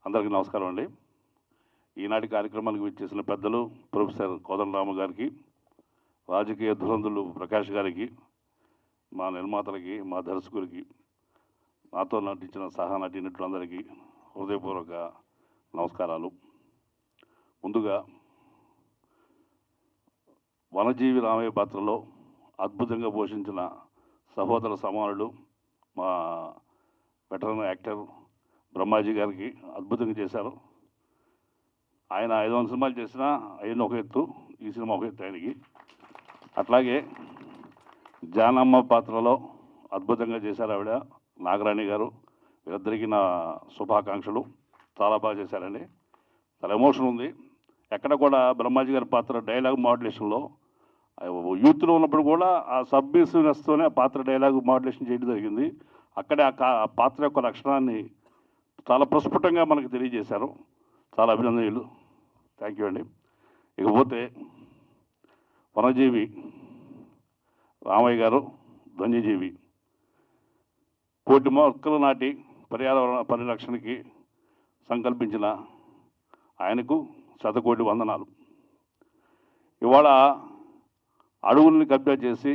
అందరికీ నమస్కారం అండి. ఈనాటి కార్యక్రమానికి విచ్చేసిన పెద్దలు ప్రొఫెసర్ కోదండరామ గారికి, రాజకీయ ధురంధులు ప్రకాష్ గారికి, మా నిర్మాతలకి, మా దర్శకులకి, నాతో నటించిన సహా నటీనటులందరికీ హృదయపూర్వక నమస్కారాలు. ముందుగా వనజీవి రామయ్య పాత్రలో అద్భుతంగా పోషించిన సహోదర సమానుడు మా వెటరన్ యాక్టర్ బ్రహ్మాజీ గారికి అద్భుతంగా చేశారు. ఆయన 500 సినిమాలు చేసినా అయిన ఒక ఎత్తు, ఈ సినిమా ఒక ఎత్తు ఆయనకి. అట్లాగే జానమ్మ పాత్రలో అద్భుతంగా చేశారు ఆవిడ, నాగరాణి గారు. వీరిద్దరికీ నా శుభాకాంక్షలు. చాలా బాగా చేశారండి. చాలా ఎమోషన్ ఉంది. ఎక్కడ కూడా బ్రహ్మాజీ గారి పాత్ర డైలాగ్ మాడ్యులేషన్లో యూత్లో ఉన్నప్పుడు కూడా ఆ సబ్మిసివ్నెస్తోనే ఆ పాత్ర డైలాగ్ మాడ్యులేషన్ చేయడం జరిగింది. అక్కడే ఆ పాత్ర యొక్క లక్షణాన్ని చాలా ప్రస్ఫుటంగా మనకు తెలియజేశారు. చాలా అభినందనీయులు. థ్యాంక్ యూ అండి. ఇకపోతే వనజీవి రామయ్య గారు ధన్యజీవి, కోటి మొక్కలు నాటి పర్యావరణ పరిరక్షణకి సంకల్పించిన ఆయనకు శతకోటి వందనాలు. ఇవాళ అడవుల్ని కబ్జా చేసి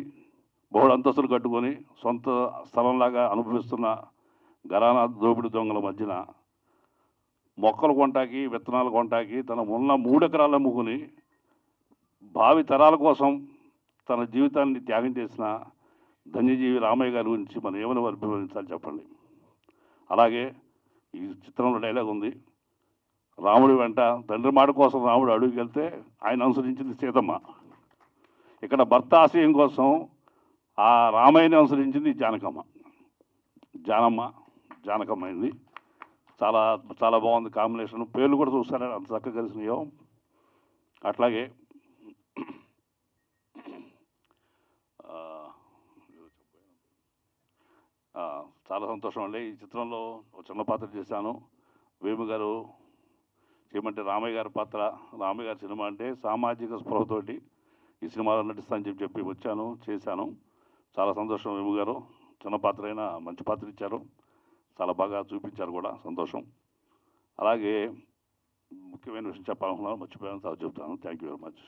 బహుళ అంతస్తులు కట్టుకొని సొంత స్థలంలాగా అనుభవిస్తున్న ఘరానా దోపిడి దొంగల మధ్యన మొక్కలు కొంటాకి, విత్తనాలు కొంటాకి తన ఉన్న 3 ఎకరాలు అమ్ముకుని భావి తరాల కోసం తన జీవితాన్ని త్యాగం చేసిన ధన్యజీవి రామయ్య గారి గురించి మనం ఏమైనా అభిమానించాలి చెప్పండి. అలాగే ఈ చిత్రంలో డైలాగ్ ఉంది, రాముడి వెంట తండ్రి మాట కోసం రాముడు అడుగుకి వెళ్తే ఆయన అనుసరించింది సీతమ్మ. ఇక్కడ భర్త ఆశయం కోసం ఆ రామయ్యని అనుసరించింది జానకమ్మ అయింది. చాలా చాలా బాగుంది కాంబినేషన్. పేర్లు కూడా చూస్తారని అంత చక్కగా కలిసినాయో. అట్లాగే చాలా సంతోషం అండి. ఈ చిత్రంలో ఒక చిన్న పాత్ర చేశాను. వేము గారు చేయమంటే రామయ్య గారి పాత్ర, రామయ్య గారి సినిమా అంటే సామాజిక స్పృహతోటి ఈ సినిమాలో నటిస్తానని చెప్పి వచ్చాను, చేశాను. చాలా సంతోషం. వేము గారు చిన్న పాత్ర అయినా మంచి పాత్ర ఇచ్చారు, చాలా బాగా చూపించారు కూడా, సంతోషం. అలాగే ముఖ్యమైన విషయం చెప్పాలనుకున్నాను, మర్చిపోయాను, చాలా చెప్తాను. Thank you very much.